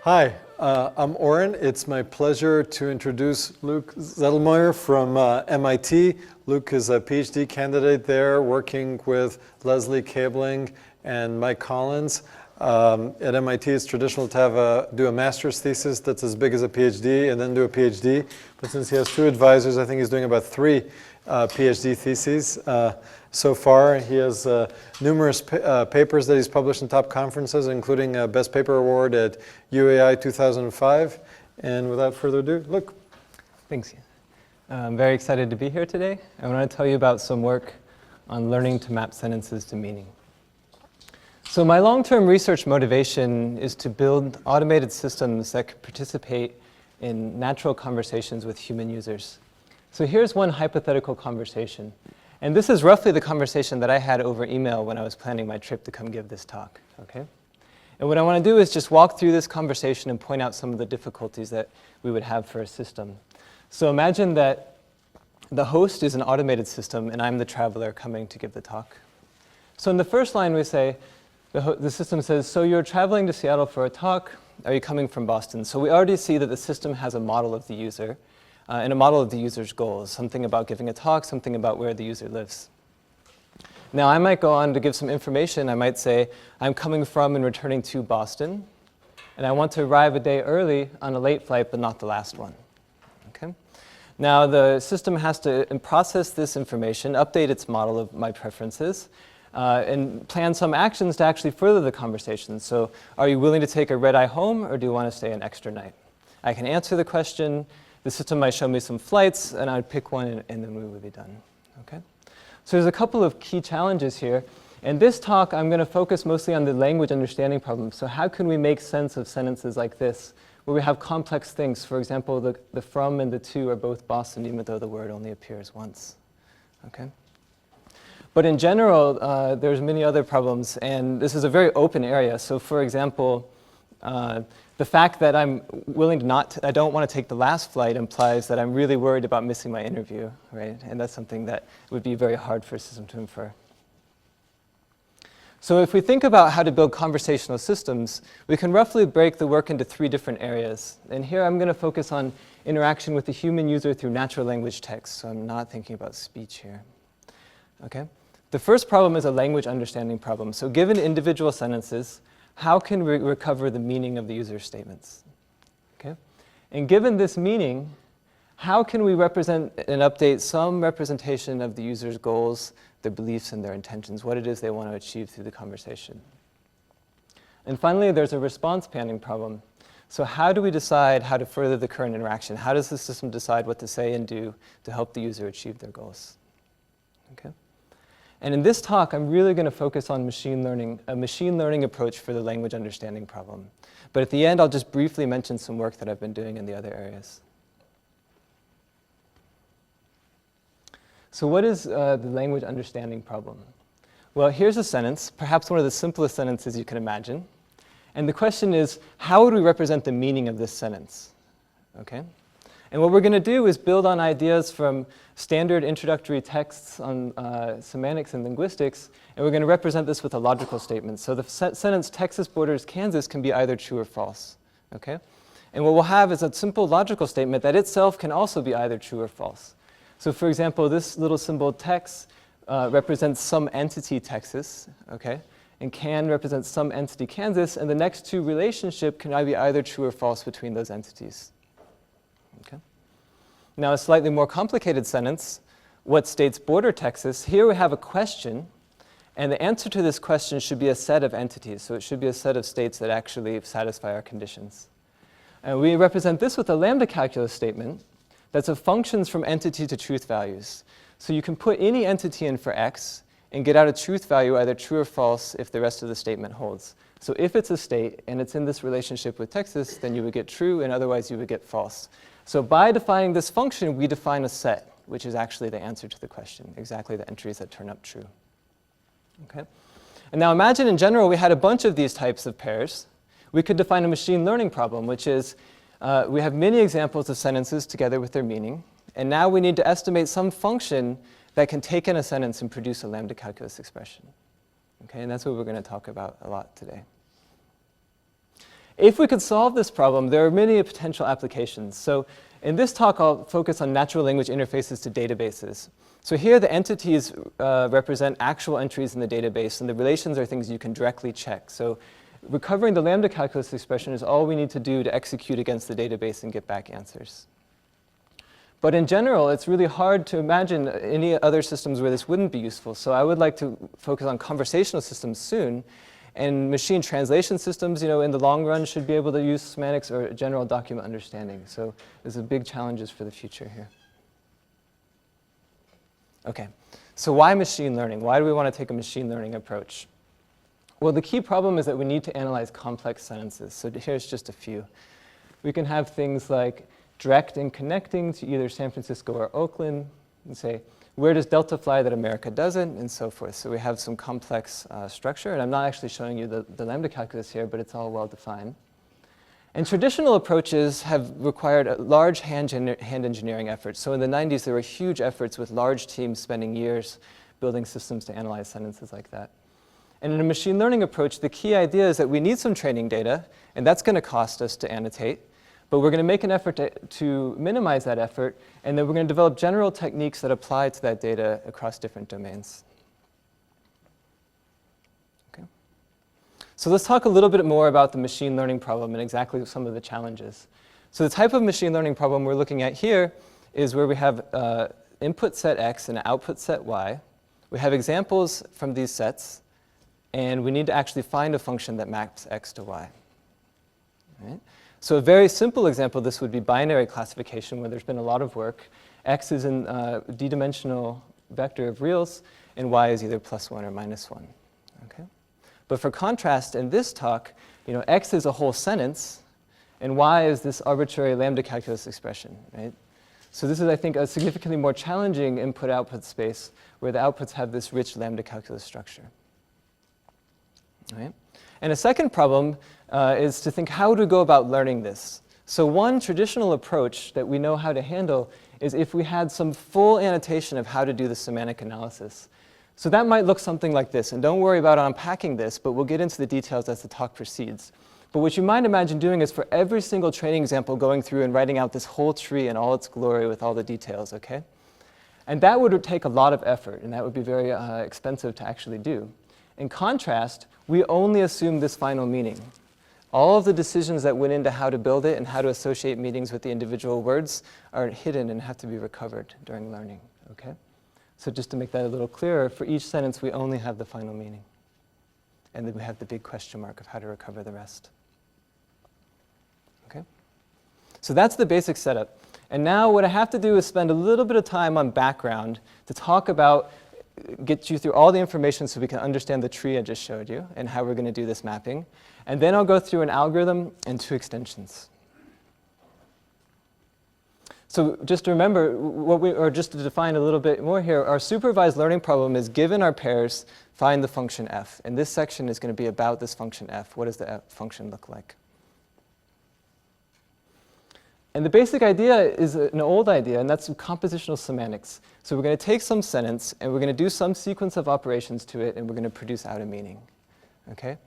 Hi, I'm Oren. It's my pleasure to introduce Luke Zettelmeyer from MIT. Luke is a PhD candidate there working with Leslie Cabling and Mike Collins. At MIT, it's traditional to do a master's thesis that's as big as a PhD and then do a PhD. But since he has two advisors, I think he's doing about 3 PhD theses so far. He has numerous papers that he's published in top conferences, including a Best Paper Award at UAI 2005. And without further ado, Luke. Thanks. I'm very excited to be here today. I want to tell you about some work on learning to map sentences to meaning. So my long-term research motivation is to build automated systems that could participate in natural conversations with human users. So here's one hypothetical conversation. And this is roughly the conversation that I had over email when I was planning my trip to come give this talk. Okay? And what I want to do is just walk through this conversation and point out some of the difficulties that we would have for a system. So imagine that the host is an automated system and I'm the traveler coming to give the talk. So in the first line we say, the system says, so you're traveling to Seattle for a talk. Are you coming from Boston? So we already see that the system has a model of the user. And a model of the user's goals, something about giving a talk, something about where the user lives. Now, I might go on to give some information. I might say, I'm coming from and returning to Boston, and I want to arrive a day early on a late flight, but not the last one. Okay? Now, the system has to process this information, update its model of my preferences, and plan some actions to actually further the conversation. So, are you willing to take a red-eye home, or do you want to stay an extra night? I can answer the question. The system might show me some flights, and I'd pick one, and then we would be done. Okay? So there's a couple of key challenges here. In this talk, I'm going to focus mostly on the language understanding problem. So how can we make sense of sentences like this, where we have complex things? For example, the from and the to are both Boston, even though the word only appears once. Okay? But in general, there's many other problems, and this is a very open area. So for example, the fact that I'm willing to I don't want to take the last flight implies that I'm really worried about missing my interview, right? And that's something that would be very hard for a system to infer. So if we think about how to build conversational systems, we can roughly break the work into 3 different areas. And here I'm going to focus on interaction with the human user through natural language text. So I'm not thinking about speech here. Okay? The first problem is a language understanding problem. So given individual sentences, how can we recover the meaning of the user's statements? Okay? And given this meaning, how can we represent and update some representation of the user's goals, their beliefs, and their intentions, what it is they want to achieve through the conversation? And finally, there's a response panning problem. So how do we decide how to further the current interaction? How does the system decide what to say and do to help the user achieve their goals? Okay? And in this talk, I'm really going to focus on machine learning, a machine learning approach for the language understanding problem. But at the end, I'll just briefly mention some work that I've been doing in the other areas. So what is the language understanding problem? Well, here's a sentence, perhaps one of the simplest sentences you can imagine. And the question is, how would we represent the meaning of this sentence? Okay? And what we're going to do is build on ideas from standard introductory texts on semantics and linguistics, and we're going to represent this with a logical statement. So the sentence Texas borders Kansas can be either true or false. Okay? And what we'll have is a simple logical statement that itself can also be either true or false. So for example, this little symbol Tex represents some entity Texas, okay? And can represents some entity Kansas, and the next 2 relationship can be either true or false between those entities. Okay. Now, a slightly more complicated sentence, what states border Texas? Here we have a question, and the answer to this question should be a set of entities. So it should be a set of states that actually satisfy our conditions. And we represent this with a Lambda Calculus statement that's of functions from entity to truth values. So you can put any entity in for x and get out a truth value, either true or false, if the rest of the statement holds. So if it's a state and it's in this relationship with Texas, then you would get true, and otherwise you would get false. So by defining this function, we define a set, which is actually the answer to the question, exactly the entries that turn up true. Okay? And now imagine in general we had a bunch of these types of pairs. We could define a machine learning problem, which is we have many examples of sentences together with their meaning, and now we need to estimate some function that can take in a sentence and produce a Lambda Calculus expression. Okay? And that's what we're going to talk about a lot today. If we could solve this problem, there are many potential applications. So in this talk, I'll focus on natural language interfaces to databases. So here, the entities represent actual entries in the database, and the relations are things you can directly check. So recovering the Lambda Calculus expression is all we need to do to execute against the database and get back answers. But in general, it's really hard to imagine any other systems where this wouldn't be useful. So I would like to focus on conversational systems soon. And machine translation systems, in the long run, should be able to use semantics or general document understanding. So there's a big challenges for the future here. OK, so why machine learning? Why do we want to take a machine learning approach? Well, the key problem is that we need to analyze complex sentences. So here's just a few. We can have things like direct and connecting to either San Francisco or Oakland, and say, where does Delta fly that America doesn't, and so forth. So we have some complex structure. And I'm not actually showing you the Lambda calculus here, but it's all well defined. And traditional approaches have required large hand engineering efforts. So in the 90s, there were huge efforts with large teams spending years building systems to analyze sentences like that. And in a machine learning approach, the key idea is that we need some training data, and that's going to cost us to annotate. But we're going to make an effort to minimize that effort, and then we're going to develop general techniques that apply to that data across different domains. Okay. So let's talk a little bit more about the machine learning problem and exactly some of the challenges. So the type of machine learning problem we're looking at here is where we have input set x and output set y. We have examples from these sets, and we need to actually find a function that maps x to y. Right? So a very simple example of this would be binary classification, where there's been a lot of work. X is in d-dimensional vector of reals, and y is either +1 or -1. Okay? But for contrast, in this talk, x is a whole sentence, and y is this arbitrary Lambda calculus expression. Right? So this is, I think, a significantly more challenging input-output space, where the outputs have this rich Lambda calculus structure. Right? And a second problem is to think, how do we go about learning this? So one traditional approach that we know how to handle is if we had some full annotation of how to do the semantic analysis. So that might look something like this. And don't worry about unpacking this, but we'll get into the details as the talk proceeds. But what you might imagine doing is for every single training example going through and writing out this whole tree in all its glory with all the details, OK? And that would take a lot of effort, and that would be very expensive to actually do. In contrast, we only assume this final meaning. All of the decisions that went into how to build it and how to associate meanings with the individual words are hidden and have to be recovered during learning. Okay? So just to make that a little clearer, for each sentence, we only have the final meaning. And then we have the big question mark of how to recover the rest. Okay? So that's the basic setup. And now what I have to do is spend a little bit of time on background to talk about, get you through all the information so we can understand the tree I just showed you and how we're going to do this mapping. And then I'll go through an algorithm and two extensions. So just to remember, or just to define a little bit more here, our supervised learning problem is given our pairs, find the function f. And this section is going to be about this function f. What does the f function look like? And the basic idea is an old idea, and that's compositional semantics. So we're going to take some sentence, and we're going to do some sequence of operations to it, and we're going to produce out a meaning. Okay?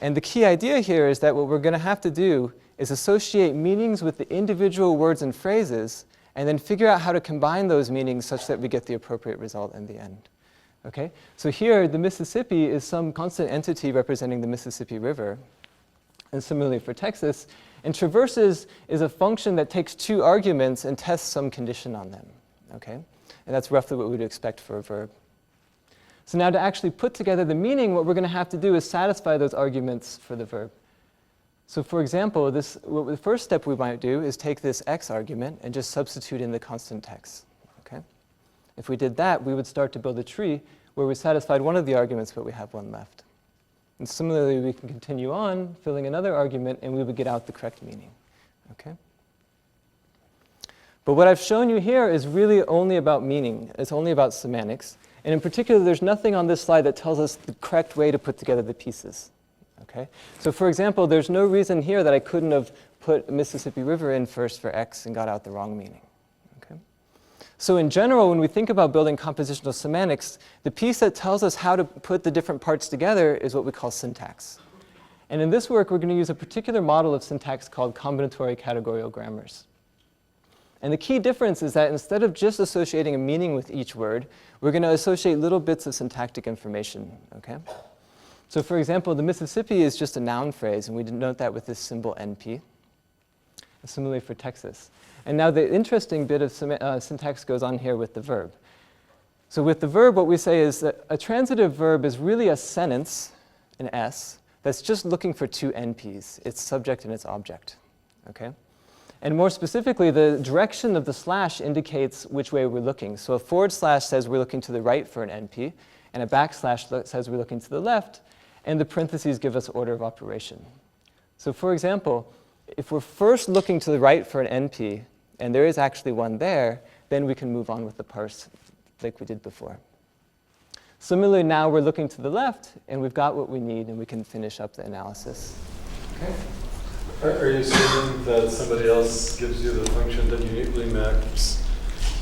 And the key idea here is that what we're going to have to do is associate meanings with the individual words and phrases, and then figure out how to combine those meanings such that we get the appropriate result in the end. Okay? So here, the Mississippi is some constant entity representing the Mississippi River. And similarly for Texas. And traverses is a function that takes two arguments and tests some condition on them. Okay? And that's roughly what we would expect for a verb. So now to actually put together the meaning, what we're going to have to do is satisfy those arguments for the verb. So for example, the first step we might do is take this x argument and just substitute in the constant text. Okay? If we did that, we would start to build a tree where we satisfied one of the arguments, but we have one left. And similarly, we can continue on, filling another argument, and we would get out the correct meaning. Okay? But what I've shown you here is really only about meaning. It's only about semantics. And in particular, there's nothing on this slide that tells us the correct way to put together the pieces. Okay? So for example, there's no reason here that I couldn't have put Mississippi River in first for x and got out the wrong meaning. Okay? So in general, when we think about building compositional semantics, the piece that tells us how to put the different parts together is what we call syntax. And in this work, we're going to use a particular model of syntax called combinatory categorical grammars. And the key difference is that instead of just associating a meaning with each word, we're going to associate little bits of syntactic information, okay? So for example, the Mississippi is just a noun phrase, and we denote that with this symbol NP. And similarly for Texas. And now the interesting bit of syntax goes on here with the verb. So with the verb, what we say is that a transitive verb is really a sentence, an S, that's just looking for two NPs, its subject and its object, okay? And more specifically, the direction of the slash indicates which way we're looking. So a forward slash says we're looking to the right for an NP, and a backslash says we're looking to the left, and the parentheses give us order of operation. So for example, if we're first looking to the right for an NP, and there is actually one there, then we can move on with the parse like we did before. Similarly, now we're looking to the left, and we've got what we need, and we can finish up the analysis. Okay. Are you assuming that somebody else gives you the function that uniquely maps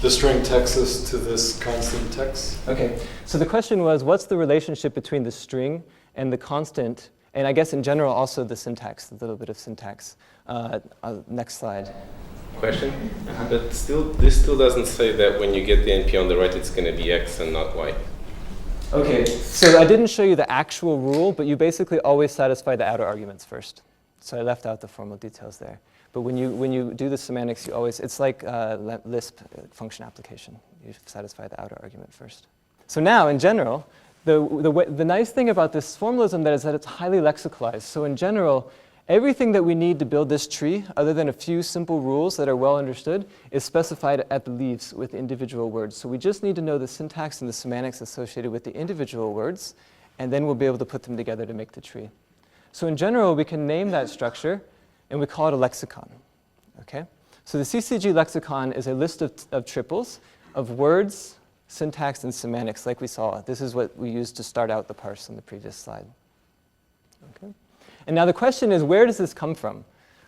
the string Texas to this constant text? Okay, so the question was, what's the relationship between the string and the constant, and I guess in general also the syntax, a little bit of syntax. Next slide. Question? But this still doesn't say that when you get the NP on the right, it's going to be X and not Y. Okay, so I didn't show you the actual rule, but you basically always satisfy the outer arguments first. So I left out the formal details there. But when you do the semantics, you always, it's like Lisp function application. You satisfy the outer argument first. So now, in general, the nice thing about this formalism is that it's highly lexicalized. So in general, everything that we need to build this tree, other than a few simple rules that are well understood, is specified at the leaves with individual words. So we just need to know the syntax and the semantics associated with the individual words, and then we'll be able to put them together to make the tree. So in general, we can name that structure, and we call it a lexicon. Okay? So the CCG lexicon is a list of triples of words, syntax, and semantics, like we saw. This is what we used to start out the parse on the previous slide. Okay? And now the question is, where does this come from?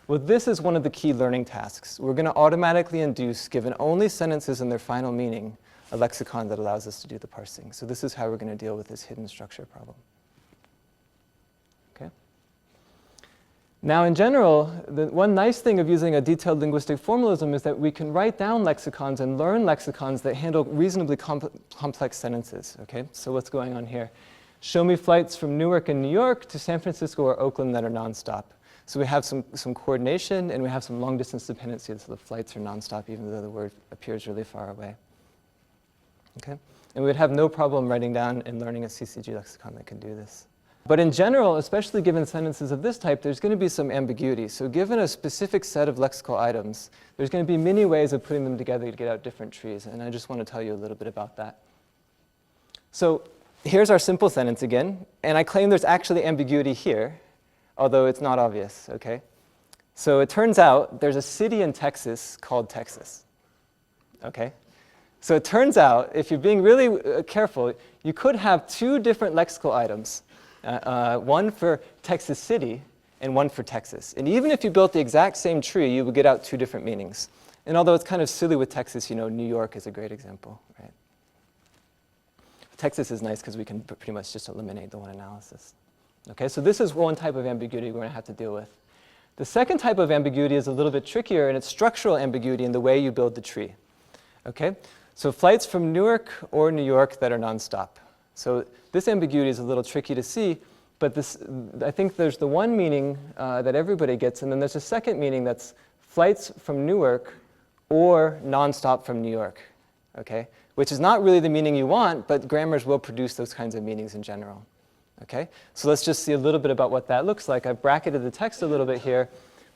Well, this is one of the key learning tasks. We're going to automatically induce, given only sentences and their final meaning, a lexicon that allows us to do the parsing. So this is how we're going to deal with this hidden structure problem. Okay? Now, in general, the one nice thing of using a detailed linguistic formalism is that we can write down lexicons and learn lexicons that handle reasonably complex sentences. Okay? So what's going on here? Show me flights from Newark and New York to San Francisco or Oakland that are nonstop. So we have some coordination, and we have some long-distance dependency, so the flights are nonstop, even though the word appears really far away. Okay? And we would have no problem writing down and learning a CCG lexicon that can do this. But in general, especially given sentences of this type, there's going to be some ambiguity. So given a specific set of lexical items, there's going to be many ways of putting them together to get out different trees, and I just want to tell you a little bit about that. So here's our simple sentence again, and I claim there's actually ambiguity here, although it's not obvious, okay? So it turns out there's a city in Texas called Texas, okay? So it turns out, if you're being really careful, you could have two different lexical items, one for Texas City and one for Texas. And even if you built the exact same tree, you would get out two different meanings. And although it's kind of silly with Texas, you know, New York is a great example, right? Texas is nice because we can pretty much just eliminate the one analysis. Okay, so this is one type of ambiguity we're going to have to deal with. The second type of ambiguity is a little bit trickier, and it's structural ambiguity in the way you build the tree. Okay, so flights from Newark or New York that are nonstop. So this ambiguity is a little tricky to see, but this, I think there's the one meaning that everybody gets, and then there's a second meaning that's flights from Newark or nonstop from New York. Okay, which is not really the meaning you want, but grammars will produce those kinds of meanings in general. Okay, so let's just see a little bit about what that looks like. I've bracketed the text a little bit here,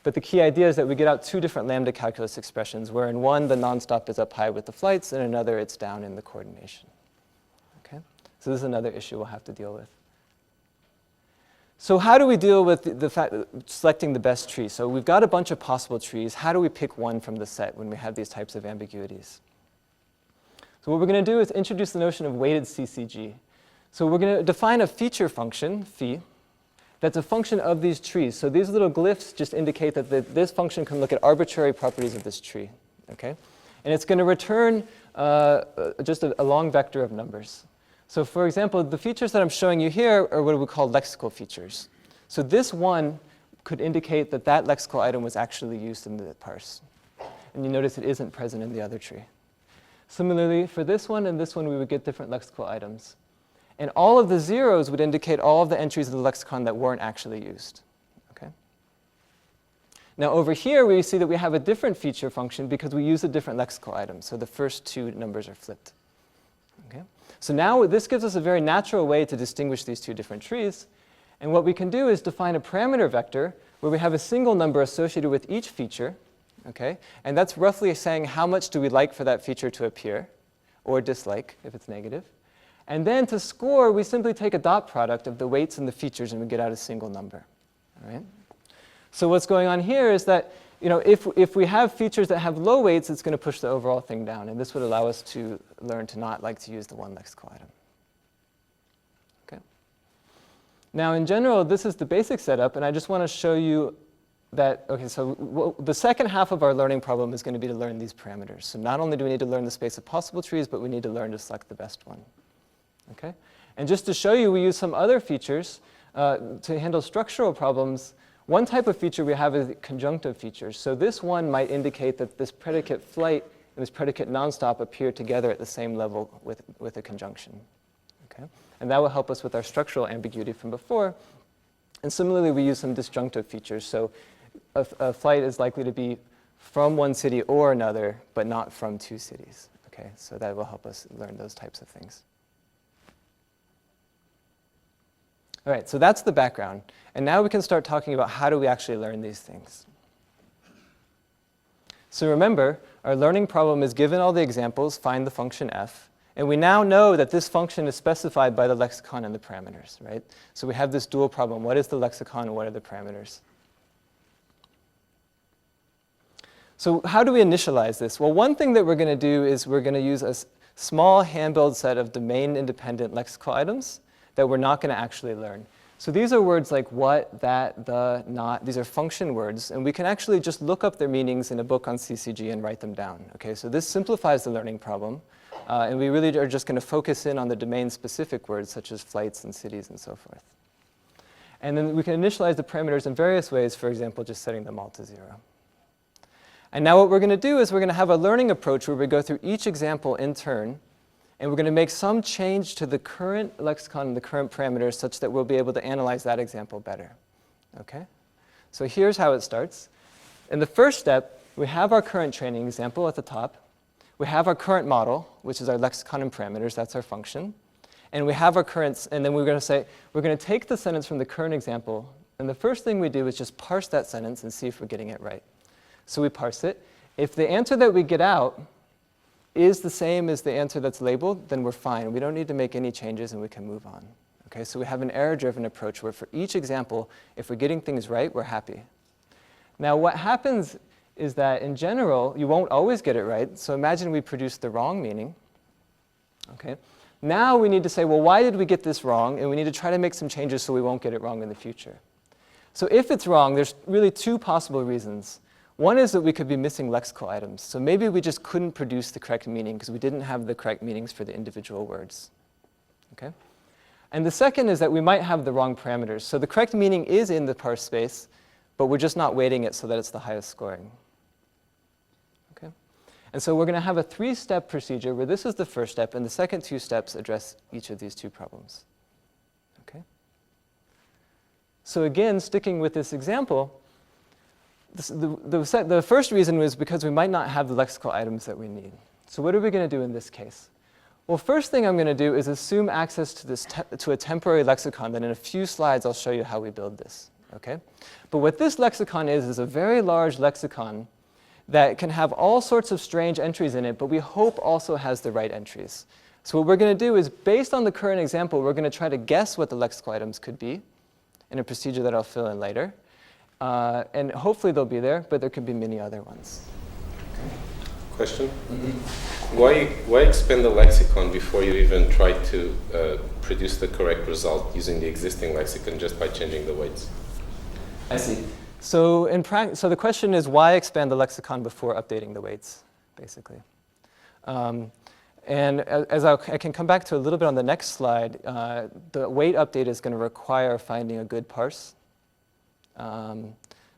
but the key idea is that we get out two different lambda calculus expressions, where in one the nonstop is up high with the flights, and in another it's down in the coordination. Okay, so this is another issue we'll have to deal with. So how do we deal with the fact selecting the best tree? So we've got a bunch of possible trees. How do we pick one from the set when we have these types of ambiguities? So what we're going to do is introduce the notion of weighted CCG. So we're going to define a feature function, phi, that's a function of these trees. So these little glyphs just indicate that this function can look at arbitrary properties of this tree. Okay? And it's going to return just a long vector of numbers. So for example, the features that I'm showing you here are what we call lexical features. So this one could indicate that that lexical item was actually used in the parse. And you notice it isn't present in the other tree. Similarly, for this one and this one, we would get different lexical items. And all of the zeros would indicate all of the entries of the lexicon that weren't actually used. Okay? Now over here, we see that we have a different feature function because we use a different lexical item. So the first two numbers are flipped. Okay? So now this gives us a very natural way to distinguish these two different trees. And what we can do is define a parameter vector where we have a single number associated with each feature. Okay? And that's roughly saying how much do we like for that feature to appear, or dislike if it's negative. And then to score, we simply take a dot product of the weights and the features, and we get out a single number. All right? So what's going on here is that if we have features that have low weights, it's going to push the overall thing down. And this would allow us to learn to not like to use the one lexical item. Okay? Now, in general, this is the basic setup. And I just want to show you that, OK, so the second half of our learning problem is going to be to learn these parameters. So not only do we need to learn the space of possible trees, but we need to learn to select the best one. Okay? And just to show you, we use some other features to handle structural problems. One type of feature we have is conjunctive features. So this one might indicate that this predicate flight and this predicate nonstop appear together at the same level with a conjunction. Okay? And that will help us with our structural ambiguity from before. And similarly, we use some disjunctive features. So a flight is likely to be from one city or another, but not from two cities. Okay? So that will help us learn those types of things. All right, so that's the background. And now we can start talking about how do we actually learn these things. So remember, our learning problem is given all the examples, find the function f. And we now know that this function is specified by the lexicon and the parameters, right? So we have this dual problem. What is the lexicon and what are the parameters? So how do we initialize this? Well, one thing that we're going to do is we're going to use a small hand-built set of domain-independent lexical items that we're not going to actually learn. So these are words like what, that, the, not. These are function words. And we can actually just look up their meanings in a book on CCG and write them down. Okay, so this simplifies the learning problem. And we really are just going to focus in on the domain-specific words, such as flights and cities and so forth. And then we can initialize the parameters in various ways, for example, just setting them all to 0. And now what we're going to do is we're going to have a learning approach where we go through each example in turn. And we're going to make some change to the current lexicon and the current parameters such that we'll be able to analyze that example better. Okay? So here's how it starts. In the first step, we have our current training example at the top. We have our current model, which is our lexicon and parameters. That's our function. And we have our current, and then we're going to say, we're going to take the sentence from the current example. And the first thing we do is just parse that sentence and see if we're getting it right. So we parse it. If the answer that we get out is the same as the answer that's labeled, then we're fine. We don't need to make any changes and we can move on. Okay, so we have an error-driven approach where for each example, if we're getting things right, we're happy. Now what happens is that in general, you won't always get it right. So imagine we produced the wrong meaning. Okay, now we need to say, well, why did we get this wrong? And we need to try to make some changes so we won't get it wrong in the future. So if it's wrong, there's really two possible reasons. One is that we could be missing lexical items. So maybe we just couldn't produce the correct meaning because we didn't have the correct meanings for the individual words. Okay? And the second is that we might have the wrong parameters. So the correct meaning is in the parse space, but we're just not weighting it so that it's the highest scoring. Okay? And so we're going to have a 3-step procedure where this is the first step, and the second 2 steps address each of these 2 problems. Okay? So again, sticking with this example, the first reason was because we might not have the lexical items that we need. So what are we going to do in this case? Well, first thing I'm going to do is assume access to a temporary lexicon. Then in a few slides, I'll show you how we build this. Okay? But what this lexicon is a very large lexicon that can have all sorts of strange entries in it, but we hope also has the right entries. So what we're going to do is, based on the current example, we're going to try to guess what the lexical items could be in a procedure that I'll fill in later. And hopefully they'll be there, but there could be many other ones. Question? Mm-hmm. Why expand the lexicon before you even try to produce the correct result using the existing lexicon just by changing the weights? I see. So so the question is, why expand the lexicon before updating the weights, basically? And as I can come back to a little bit on the next slide, the weight update is going to require finding a good parse.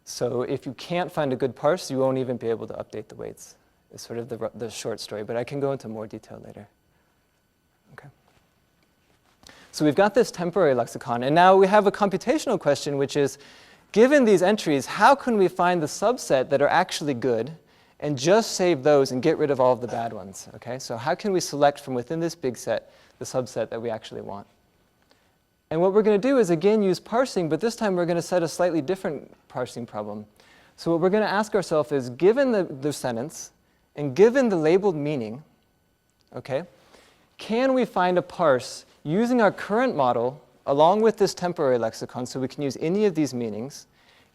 So if you can't find a good parse, you won't even be able to update the weights. It's sort of the short story, but I can go into more detail later. Okay. So we've got this temporary lexicon, and now we have a computational question, which is, given these entries, how can we find the subset that are actually good and just save those and get rid of all of the bad ones? Okay, so how can we select from within this big set the subset that we actually want? And what we're going to do is, again, use parsing, but this time we're going to set a slightly different parsing problem. So what we're going to ask ourselves is, given the sentence and given the labeled meaning, okay, can we find a parse using our current model along with this temporary lexicon, so we can use any of these meanings?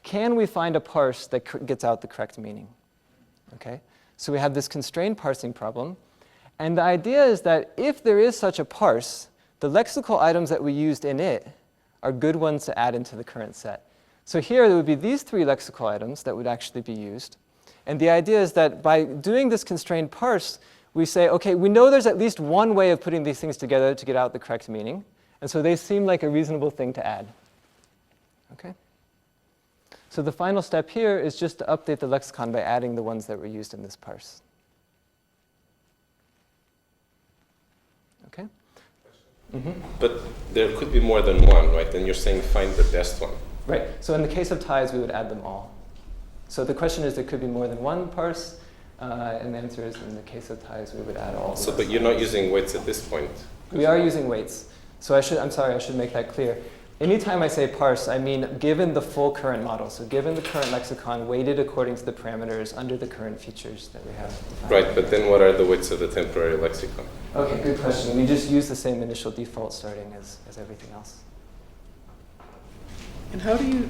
Can we find a parse that gets out the correct meaning? Okay, so we have this constrained parsing problem. And the idea is that if there is such a parse, the lexical items that we used in it are good ones to add into the current set. So here there would be these three lexical items that would actually be used. And the idea is that by doing this constrained parse, we say, OK, we know there's at least one way of putting these things together to get out the correct meaning. And so they seem like a reasonable thing to add. Okay? So the final step here is just to update the lexicon by adding the ones that were used in this parse. Okay? Mm-hmm. But there could be more than one, right? And you're saying find the best one. Right. So in the case of ties, we would add them all. So the question is, there could be more than one parse. And the answer is, in the case of ties, we would add all. So, but you're not using weights at this point. We are using weights. So I'm sorry, I should make that clear. Anytime I say parse, I mean given the full current model. So given the current lexicon, weighted according to the parameters under the current features that we have defined. Right, but then what are the weights of the temporary lexicon? OK, good question. We just use the same initial default starting as everything else. And how do you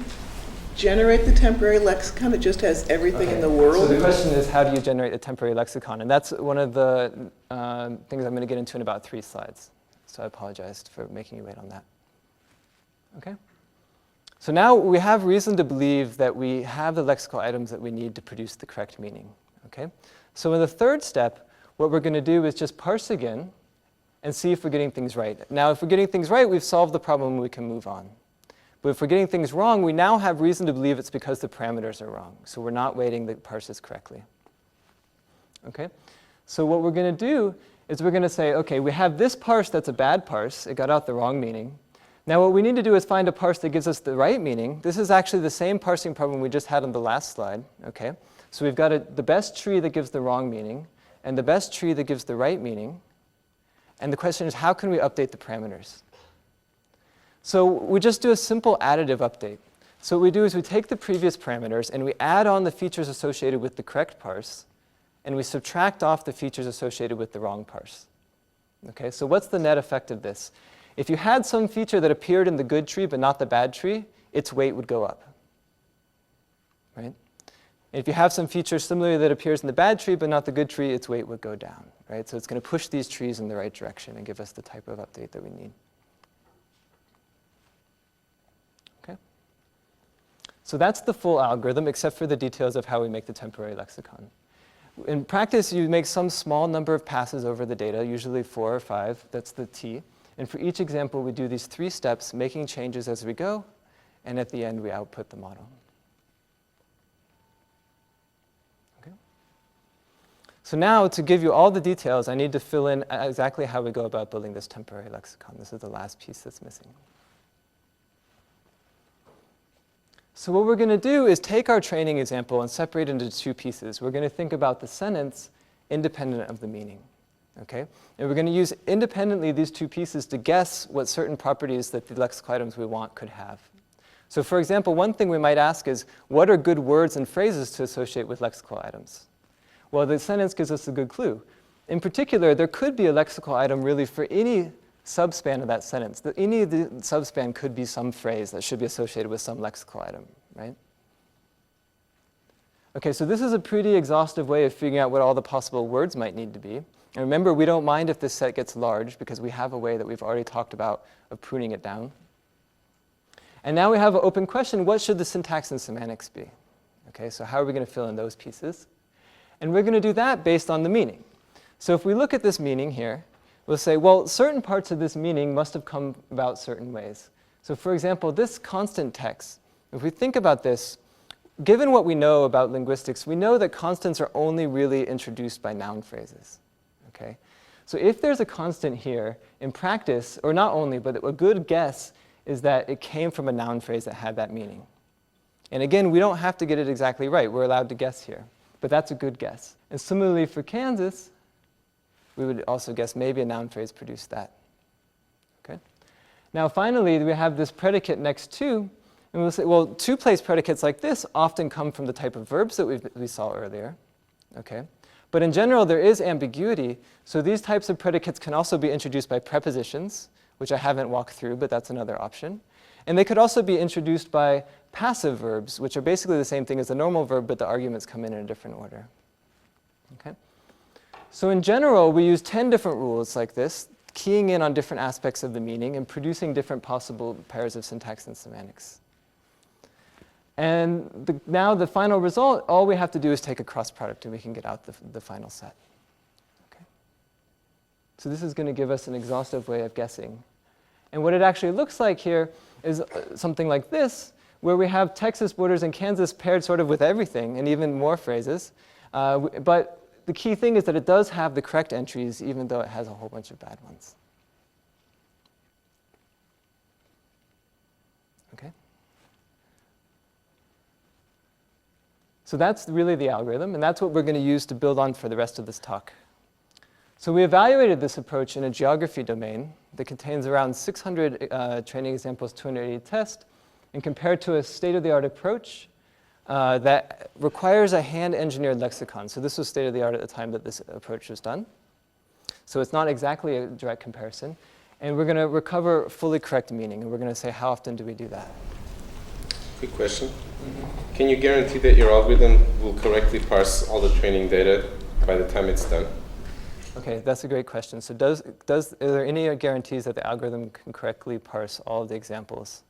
generate the temporary lexicon? It just has everything in the world? So the question is, how do you generate a temporary lexicon? And that's one of the things I'm going to get into in about 3 slides. So I apologize for making you wait on that. Okay? So now we have reason to believe that we have the lexical items that we need to produce the correct meaning. Okay? So in the third step, what we're going to do is just parse again and see if we're getting things right. Now, if we're getting things right, we've solved the problem and we can move on. But if we're getting things wrong, we now have reason to believe it's because the parameters are wrong. So we're not weighting the parses correctly. Okay? So what we're going to do is we're going to say, OK, we have this parse that's a bad parse. It got out the wrong meaning. Now what we need to do is find a parse that gives us the right meaning. This is actually the same parsing problem we just had on the last slide. Okay? So we've got the best tree that gives the wrong meaning and the best tree that gives the right meaning. And the question is, how can we update the parameters? So we just do a simple additive update. So what we do is we take the previous parameters and we add on the features associated with the correct parse, and we subtract off the features associated with the wrong parse. Okay, so what's the net effect of this? If you had some feature that appeared in the good tree but not the bad tree, its weight would go up. Right? If you have some feature similarly that appears in the bad tree but not the good tree, its weight would go down. Right? So it's going to push these trees in the right direction and give us the type of update that we need. Okay? So that's the full algorithm, except for the details of how we make the temporary lexicon. In practice, you make some small number of passes over the data, usually 4 or 5. That's the T. And for each example, we do these 3 steps, making changes as we go. And at the end, we output the model. Okay. So now, to give you all the details, I need to fill in exactly how we go about building this temporary lexicon. This is the last piece that's missing. So what we're going to do is take our training example and separate it into 2 pieces. We're going to think about the sentence independent of the meaning. Okay? And we're going to use independently these 2 pieces to guess what certain properties that the lexical items we want could have. So for example, one thing we might ask is, what are good words and phrases to associate with lexical items? Well, the sentence gives us a good clue. In particular, there could be a lexical item really for any subspan of that sentence. Any of the subspan could be some phrase that should be associated with some lexical item, right? Okay, so this is a pretty exhaustive way of figuring out what all the possible words might need to be. And remember, we don't mind if this set gets large, because we have a way that we've already talked about of pruning it down. And now we have an open question, what should the syntax and semantics be? Okay, so how are we going to fill in those pieces? And we're going to do that based on the meaning. So if we look at this meaning here, we'll say, well, certain parts of this meaning must have come about certain ways. So for example, this constant text, If we think about this, given what we know about linguistics, we know that constants are only really introduced by noun phrases. Okay? So if there's a constant here, in practice, or not only, but a good guess is that it came from a noun phrase that had that meaning. And again, we don't have to get it exactly right. We're allowed to guess here. But that's a good guess. And similarly for Kansas, we would also guess maybe a noun phrase produced that. Okay? Now finally, we have this predicate next to, and we'll say, well, two-place predicates like this often come from the type of verbs that we saw earlier. Okay? But in general, there is ambiguity. So these types of predicates can also be introduced by prepositions, which I haven't walked through, but that's another option. And they could also be introduced by passive verbs, which are basically the same thing as the normal verb, but the arguments come in a different order. Okay? So in general, we use 10 different rules like this, keying in on different aspects of the meaning and producing different possible pairs of syntax and semantics. And now the final result, all we have to do is take a cross product and we can get out the final set. Okay? So this is going to give us an exhaustive way of guessing. And what it actually looks like here is something like this, where we have Texas, borders, and Kansas paired sort of with everything, and even more phrases. But the key thing is that it does have the correct entries, even though it has a whole bunch of bad ones. Okay? So that's really the algorithm, and that's what we're going to use to build on for the rest of this talk. So we evaluated this approach in a geography domain that contains around 600 training examples, 280 tests, and compared to a state-of-the-art approach that requires a hand-engineered lexicon. So this was state-of-the-art at the time that this approach was done. So it's not exactly a direct comparison. And we're going to recover fully correct meaning, and we're going to say, how often do we do that? Quick question. Can you guarantee that your algorithm will correctly parse all the training data by the time it's done? Okay, that's a great question. So are there any guarantees that the algorithm can correctly parse all of the examples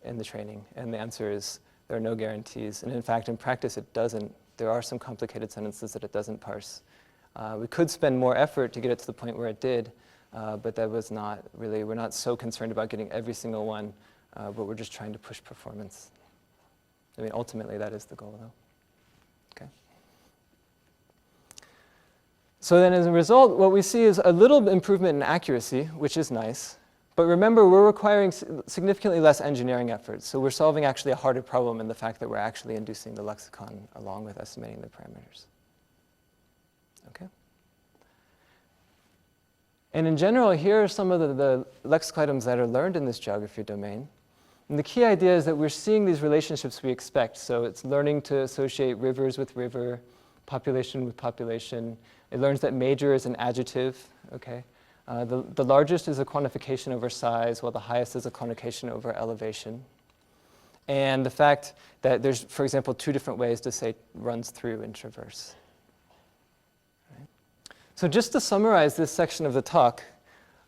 in the training? And the answer is there are no guarantees. And in fact, in practice, it doesn't. There are some complicated sentences that it doesn't parse. We could spend more effort to get it to the point where it did, but that was not really, we're not so concerned about getting every single one, but we're just trying to push performance. I mean, ultimately, that is the goal, though. Okay. So then as a result, what we see is a little improvement in accuracy, which is nice. But remember, we're requiring significantly less engineering effort. So we're solving actually a harder problem in the fact that we're actually inducing the lexicon along with estimating the parameters. Okay? And in general, here are some of the lexical items that are learned in this geography domain. And the key idea is that we're seeing these relationships we expect. So it's learning to associate rivers with river, population with population. It learns that major is an adjective. Okay? The largest is a quantification over size, while the highest is a quantification over elevation. And the fact that there's, for example, 2 different ways to say runs through and traverse. Right? So just to summarize this section of the talk,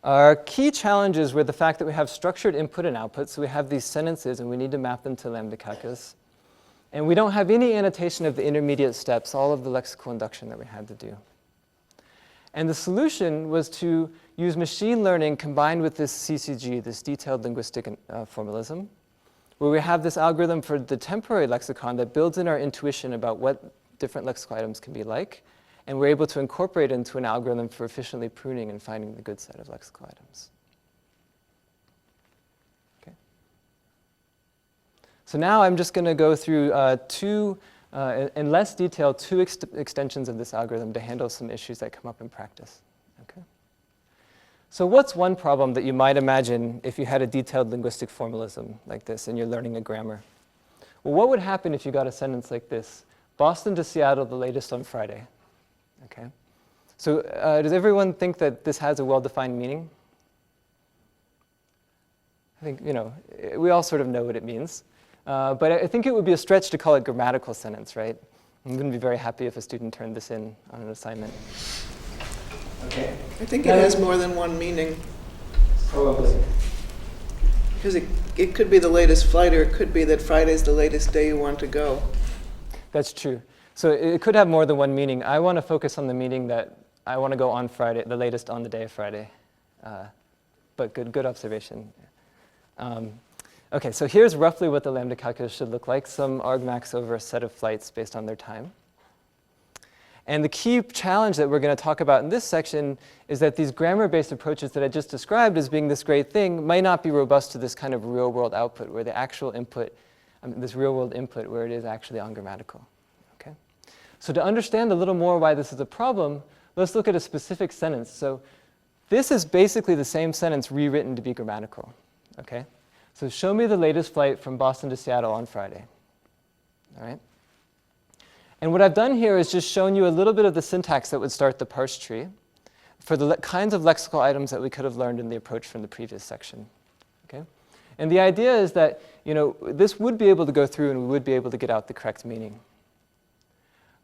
our key challenges were the fact that we have structured input and output, so we have these sentences and we need to map them to Lambda Calculus. And we don't have any annotation of the intermediate steps, all of the lexical induction that we had to do. And the solution was to use machine learning combined with this CCG, this detailed linguistic formalism, where we have this algorithm for the temporary lexicon that builds in our intuition about what different lexical items can be like, and we're able to incorporate it into an algorithm for efficiently pruning and finding the good set of lexical items. Okay. So now I'm just going to go through in less detail, 2 extensions of this algorithm to handle some issues that come up in practice. Okay. So what's one problem that you might imagine if you had a detailed linguistic formalism like this and you're learning a grammar? Well, what would happen if you got a sentence like this? Boston to Seattle, the latest on Friday. Okay. So does everyone think that this has a well-defined meaning? I think, we all sort of know what it means. But I think it would be a stretch to call it grammatical sentence, right? I wouldn't be very happy if a student turned this in on an assignment. Okay. I think it has more than one meaning. Probably. Because it could be the latest flight, or it could be that Friday's the latest day you want to go. That's true. So it could have more than one meaning. I want to focus on the meaning that I want to go on Friday, the latest on the day of Friday. But good observation. Okay, so here's roughly what the lambda calculus should look like, some argmax over a set of flights based on their time. And the key challenge that we're going to talk about in this section is that these grammar-based approaches that I just described as being this great thing might not be robust to this kind of real-world output where the actual input, this real-world input where it is actually ungrammatical. Okay? So to understand a little more why this is a problem, let's look at a specific sentence. So this is basically the same sentence rewritten to be grammatical. Okay? So show me the latest flight from Boston to Seattle on Friday. All right? And what I've done here is just shown you a little bit of the syntax that would start the parse tree for the kinds of lexical items that we could have learned in the approach from the previous section. Okay? And the idea is that this would be able to go through and we would be able to get out the correct meaning.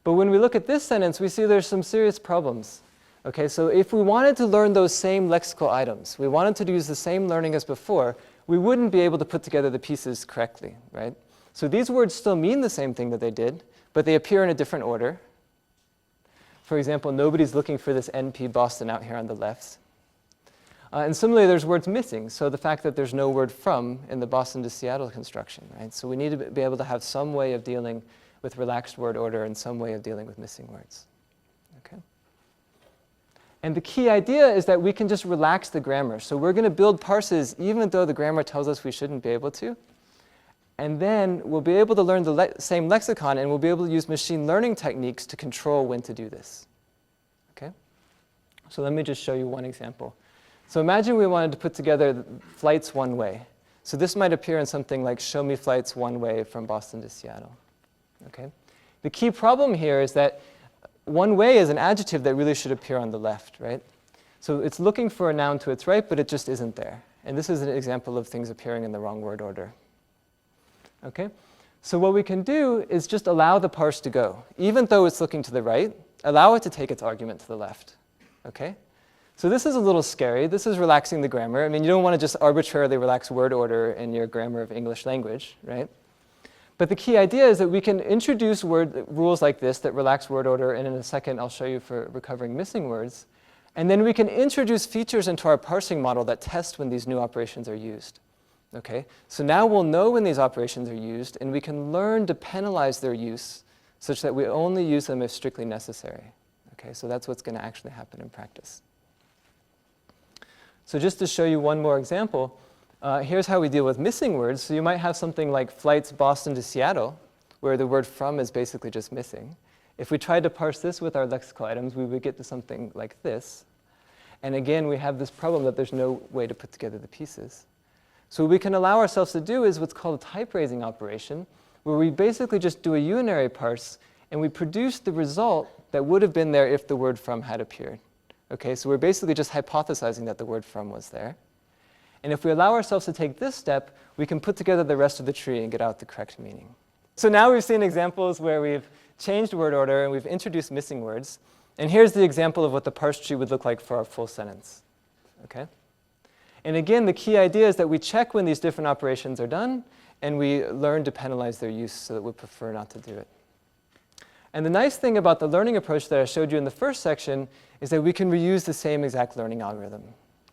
But when we look at this sentence, we see there's some serious problems. Okay, so if we wanted to learn those same lexical items, we wanted to use the same learning as before, we wouldn't be able to put together the pieces correctly, right? So these words still mean the same thing that they did, but they appear in a different order. For example, nobody's looking for this NP Boston out here on the left. And similarly, there's words missing. So the fact that there's no word from in the Boston to Seattle construction, right? So we need to be able to have some way of dealing with relaxed word order and some way of dealing with missing words. Okay? And the key idea is that we can just relax the grammar. So we're going to build parses even though the grammar tells us we shouldn't be able to. And then we'll be able to learn the same lexicon, and we'll be able to use machine learning techniques to control when to do this. Okay? So let me just show you one example. So imagine we wanted to put together flights one way. So this might appear in something like show me flights one way from Boston to Seattle. Okay? The key problem here is that one way is an adjective that really should appear on the left, right? So it's looking for a noun to its right, but it just isn't there. And this is an example of things appearing in the wrong word order. Okay? So what we can do is just allow the parse to go. Even though it's looking to the right, allow it to take its argument to the left. Okay? So this is a little scary. This is relaxing the grammar. I mean, you don't want to just arbitrarily relax word order in your grammar of English language, right? But the key idea is that we can introduce rules like this that relax word order, and in a second I'll show you for recovering missing words. And then we can introduce features into our parsing model that test when these new operations are used. Okay? So now we'll know when these operations are used, and we can learn to penalize their use such that we only use them if strictly necessary. Okay? So that's what's going to actually happen in practice. So just to show you one more example, here's how we deal with missing words. So you might have something like flights Boston to Seattle, where the word from is basically just missing. If we tried to parse this with our lexical items, we would get to something like this. And again, we have this problem that there's no way to put together the pieces. So what we can allow ourselves to do is what's called a type raising operation, where we basically just do a unary parse, and we produce the result that would have been there if the word from had appeared. Okay, so we're basically just hypothesizing that the word from was there. And if we allow ourselves to take this step, we can put together the rest of the tree and get out the correct meaning. So now we've seen examples where we've changed word order and we've introduced missing words. And here's the example of what the parse tree would look like for our full sentence. Okay? And again, the key idea is that we check when these different operations are done, and we learn to penalize their use so that we prefer not to do it. And the nice thing about the learning approach that I showed you in the first section is that we can reuse the same exact learning algorithm.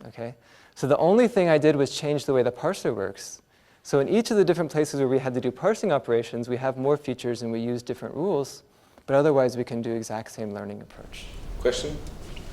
Okay? So the only thing I did was change the way the parser works. So in each of the different places where we had to do parsing operations, we have more features and we use different rules, but otherwise we can do exact same learning approach. Question?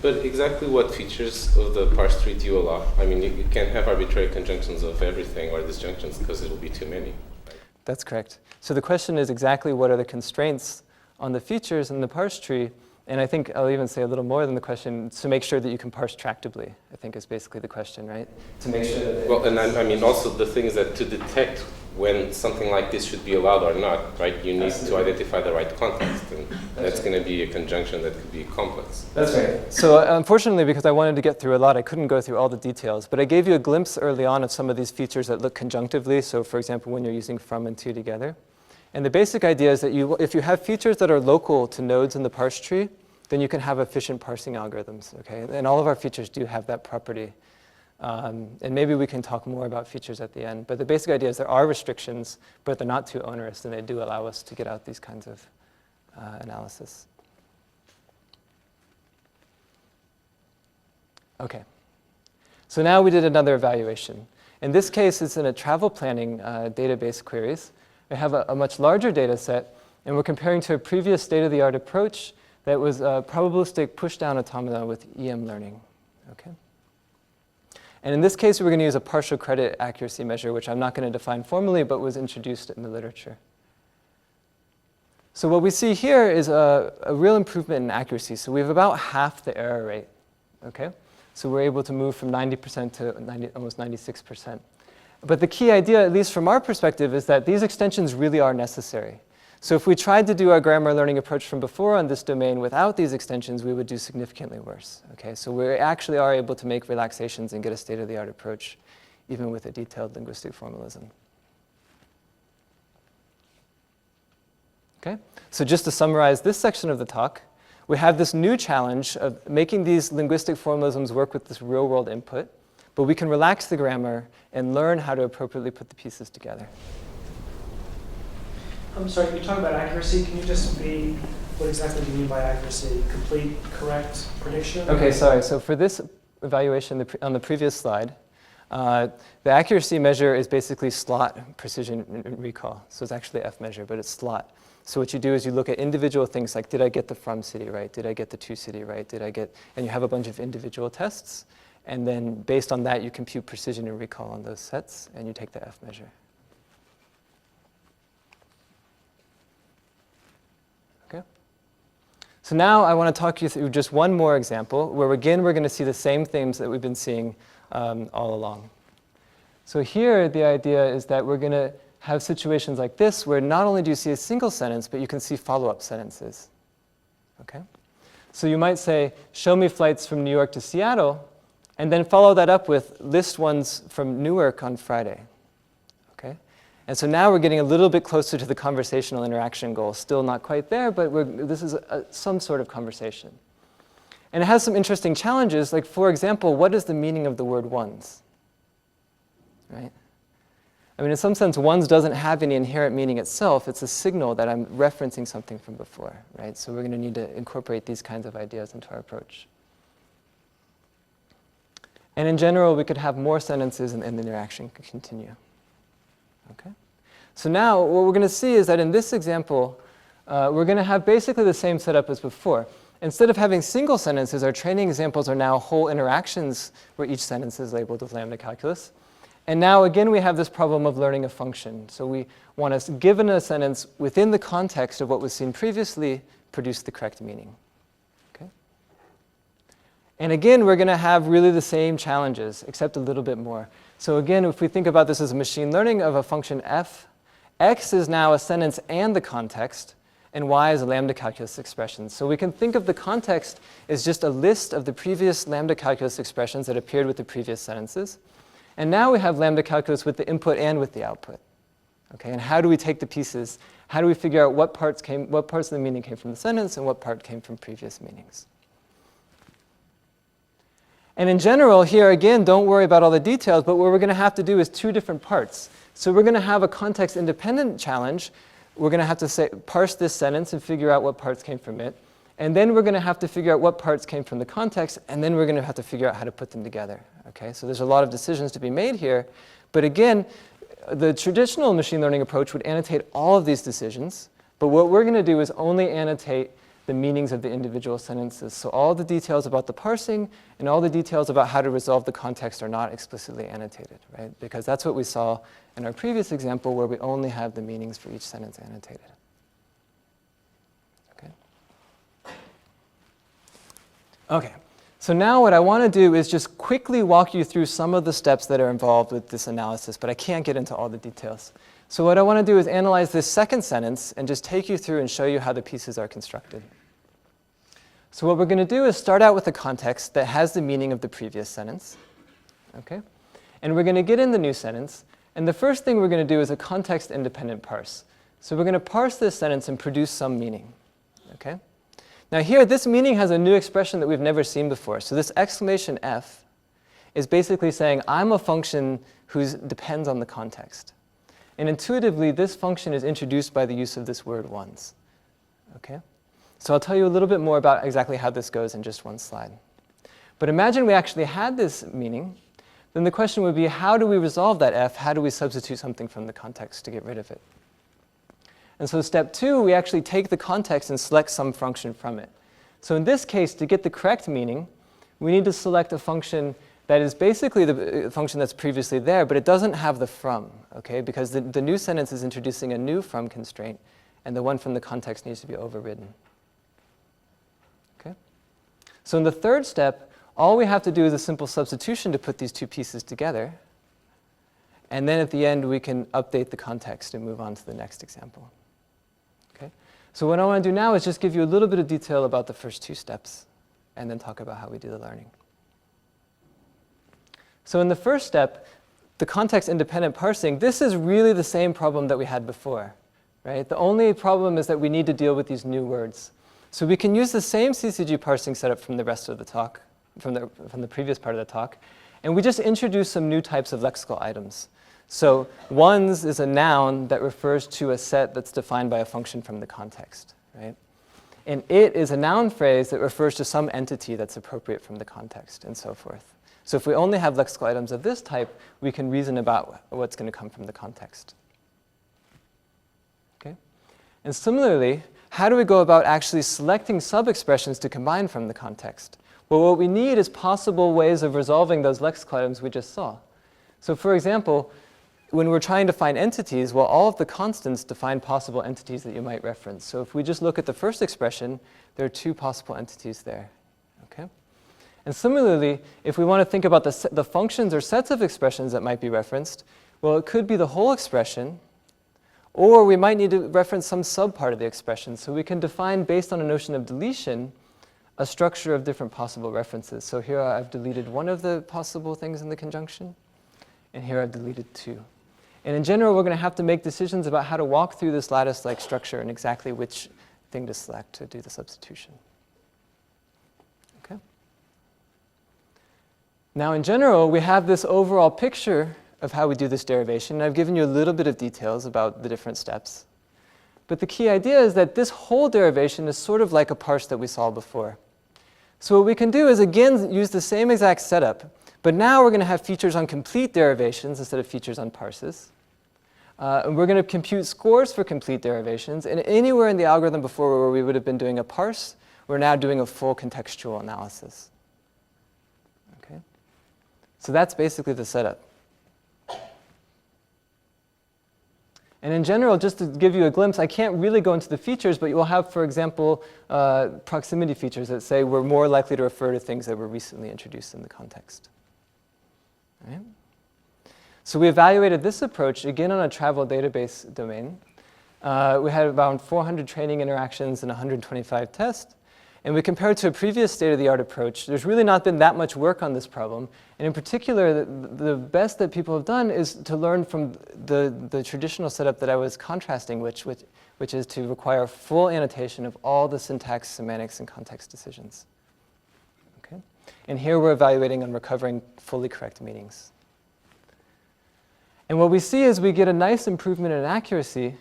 But exactly what features of the parse tree do you allow? I mean, you can't have arbitrary conjunctions of everything or disjunctions because it will be too many. Right? That's correct. So the question is exactly what are the constraints on the features in the parse tree, and I think I'll even say a little more than the question, to make sure that you can parse tractably, I think is basically the question, right? To make sure that... Well, and I mean also the thing is that to detect when something like this should be allowed or not, right? You need to identify the right context, and that's going to be a conjunction that could be complex. That's right. So unfortunately, because I wanted to get through a lot, I couldn't go through all the details, but I gave you a glimpse early on of some of these features that look conjunctively, so for example, when you're using from and to together. And the basic idea is that if you have features that are local to nodes in the parse tree, then you can have efficient parsing algorithms, okay? And all of our features do have that property. And maybe we can talk more about features at the end. But the basic idea is there are restrictions, but they're not too onerous, and they do allow us to get out these kinds of analysis. Okay. So now we did another evaluation. In this case, it's in a travel planning database queries. We have a much larger data set, and we're comparing to a previous state-of-the-art approach that was a probabilistic push-down automata with EM learning. Okay? And in this case, we're going to use a partial credit accuracy measure, which I'm not going to define formally, but was introduced in the literature. So what we see here is a real improvement in accuracy. So we have about half the error rate. Okay? So we're able to move from 90% to almost 96%. But the key idea, at least from our perspective, is that these extensions really are necessary. So if we tried to do our grammar learning approach from before on this domain without these extensions, we would do significantly worse. Okay? So we actually are able to make relaxations and get a state-of-the-art approach, even with a detailed linguistic formalism. Okay? So just to summarize this section of the talk, we have this new challenge of making these linguistic formalisms work with this real-world input, but we can relax the grammar and learn how to appropriately put the pieces together. I'm sorry, you talk about accuracy. Can you just repeat what exactly do you mean by accuracy? Complete, correct prediction? Okay, sorry. So for this evaluation on the previous slide, the accuracy measure is basically slot precision recall. So it's actually F measure, but it's slot. So what you do is you look at individual things like, did I get the from city right? Did I get the to city right? And you have a bunch of individual tests. And then based on that, you compute precision and recall on those sets, and you take the F measure. Okay. So now I want to talk you through just one more example, where again, we're going to see the same themes that we've been seeing all along. So here, the idea is that we're going to have situations like this, where not only do you see a single sentence, but you can see follow-up sentences. Okay? So you might say, show me flights from New York to Seattle, and then follow that up with list ones from Newark on Friday. Okay? And so now we're getting a little bit closer to the conversational interaction goal. Still not quite there, but this is some sort of conversation. And it has some interesting challenges, like, for example, what is the meaning of the word ones? Right? I mean, in some sense, ones doesn't have any inherent meaning itself. It's a signal that I'm referencing something from before, right? So we're going to need to incorporate these kinds of ideas into our approach. And in general, we could have more sentences and the interaction could continue. Okay? So now what we're going to see is that in this example, we're going to have basically the same setup as before. Instead of having single sentences, our training examples are now whole interactions where each sentence is labeled with Lambda Calculus. And now, again, we have this problem of learning a function. So we want to, given a sentence within the context of what was seen previously, produce the correct meaning. Okay? And again, we're going to have really the same challenges, except a little bit more. So again, if we think about this as a machine learning of a function f, x is now a sentence and the context, and y is a Lambda Calculus expression. So we can think of the context as just a list of the previous Lambda Calculus expressions that appeared with the previous sentences. And now we have Lambda Calculus with the input and with the output. Okay, and how do we take the pieces? How do we figure out what parts of the meaning came from the sentence and what part came from previous meanings? And in general, here again, don't worry about all the details, but what we're going to have to do is two different parts. So we're going to have a context-independent challenge. We're going to have to parse this sentence and figure out what parts came from it. And then we're going to have to figure out what parts came from the context, and then we're going to have to figure out how to put them together. Okay? So there's a lot of decisions to be made here. But again, the traditional machine learning approach would annotate all of these decisions. But what we're going to do is only annotate the meanings of the individual sentences. So all the details about the parsing and all the details about how to resolve the context are not explicitly annotated, right? Because that's what we saw in our previous example, where we only have the meanings for each sentence annotated. Okay, so now what I want to do is just quickly walk you through some of the steps that are involved with this analysis, but I can't get into all the details. So what I want to do is analyze this second sentence and just take you through and show you how the pieces are constructed. So what we're going to do is start out with a context that has the meaning of the previous sentence. Okay? And we're going to get in the new sentence, and the first thing we're going to do is a context-independent parse. So we're going to parse this sentence and produce some meaning. Okay? Now here, this meaning has a new expression that we've never seen before. So this exclamation f is basically saying, I'm a function who depends on the context. And intuitively, this function is introduced by the use of this word ones. Okay? So I'll tell you a little bit more about exactly how this goes in just one slide. But imagine we actually had this meaning. then the question would be, how do we resolve that f? How do we substitute something from the context to get rid of it? And so step 2, we actually take the context and select some function from it. So in this case, to get the correct meaning, we need to select a function that is basically the function that's previously there, but it doesn't have the from, okay? Because the new sentence is introducing a new from constraint, and the one from the context needs to be overridden. Okay? So in the third step, all we have to do is a simple substitution to put these two pieces together. And then at the end, we can update the context and move on to the next example. Okay? So what I want to do now is just give you a little bit of detail about the first 2 steps, and then talk about how we do the learning. So in the first step, the context-independent parsing, this is really the same problem that we had before. Right? The only problem is that we need to deal with these new words. So we can use the same CCG parsing setup from the rest of the talk, from the previous part of the talk, and we just introduce some new types of lexical items. So ones is a noun that refers to a set that's defined by a function from the context. Right? And it is a noun phrase that refers to some entity that's appropriate from the context, and so forth. So if we only have lexical items of this type, we can reason about what's going to come from the context. Okay? And similarly, how do we go about actually selecting sub-expressions to combine from the context? Well, what we need is possible ways of resolving those lexical items we just saw. So for example, when we're trying to find entities, well, all of the constants define possible entities that you might reference. So if we just look at the first expression, there are 2 possible entities there. Okay? And similarly, if we want to think about the functions or sets of expressions that might be referenced, well, it could be the whole expression, or we might need to reference some subpart of the expression. So we can define, based on a notion of deletion, a structure of different possible references. So here I've deleted one of the possible things in the conjunction, and here I've deleted 2. And in general, we're going to have to make decisions about how to walk through this lattice-like structure and exactly which thing to select to do the substitution. Okay? Now, in general, we have this overall picture of how we do this derivation. And I've given you a little bit of details about the different steps. But the key idea is that this whole derivation is sort of like a parse that we saw before. So what we can do is, again, use the same exact setup. But now we're going to have features on complete derivations instead of features on parses. And we're going to compute scores for complete derivations. And anywhere in the algorithm before where we would have been doing a parse, we're now doing a full contextual analysis. Okay? So that's basically the setup. And in general, just to give you a glimpse, I can't really go into the features, but you will have, for example, proximity features that say we're more likely to refer to things that were recently introduced in the context. Right? So we evaluated this approach, again, on a travel database domain. We had around 400 training interactions and 125 tests. And we compared to a previous state-of-the-art approach. There's really not been that much work on this problem. And in particular, the best that people have done is to learn from the traditional setup that I was contrasting, which is to require full annotation of all the syntax, semantics, and context decisions. Okay? And here we're evaluating on recovering fully correct meanings. And what we see is we get a nice improvement in accuracy,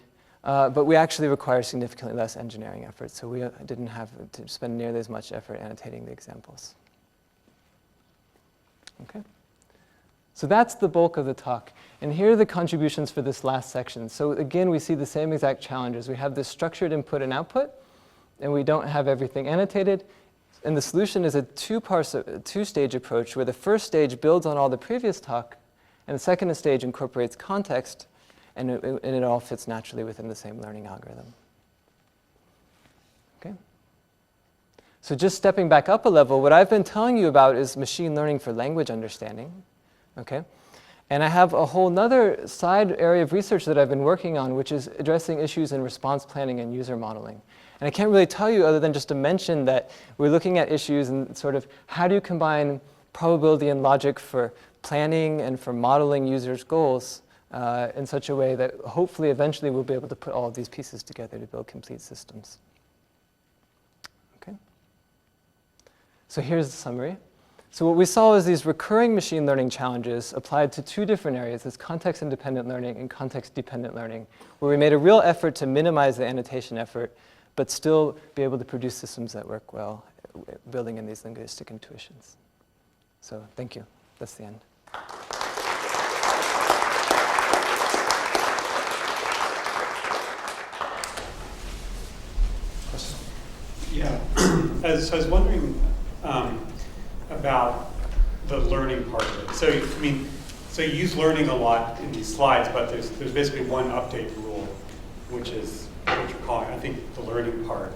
but we actually require significantly less engineering effort. So we didn't have to spend nearly as much effort annotating the examples. Okay? So that's the bulk of the talk. And here are the contributions for this last section. So again, we see the same exact challenges. We have this structured input and output, and we don't have everything annotated. And the solution is a two-stage approach where the first stage builds on all the previous talk, and the second stage incorporates context, and it all fits naturally within the same learning algorithm. Okay? So just stepping back up a level, what I've been telling you about is machine learning for language understanding. Okay? And I have a whole other side area of research that I've been working on, which is addressing issues in response planning and user modeling. And I can't really tell you other than just to mention that we're looking at issues in sort of how do you combine probability and logic for planning and for modeling users' goals in such a way that hopefully eventually we'll be able to put all of these pieces together to build complete systems. Okay? So here's the summary. So what we saw is these recurring machine learning challenges applied to 2 different areas, this context-independent learning and context-dependent learning, where we made a real effort to minimize the annotation effort, but still be able to produce systems that work well, building in these linguistic intuitions. So thank you. That's the end. Yeah, so I was wondering about the learning part of it. So, I mean, so you use learning a lot in these slides, but there's basically one update rule, which is what you're calling, I think, the learning part.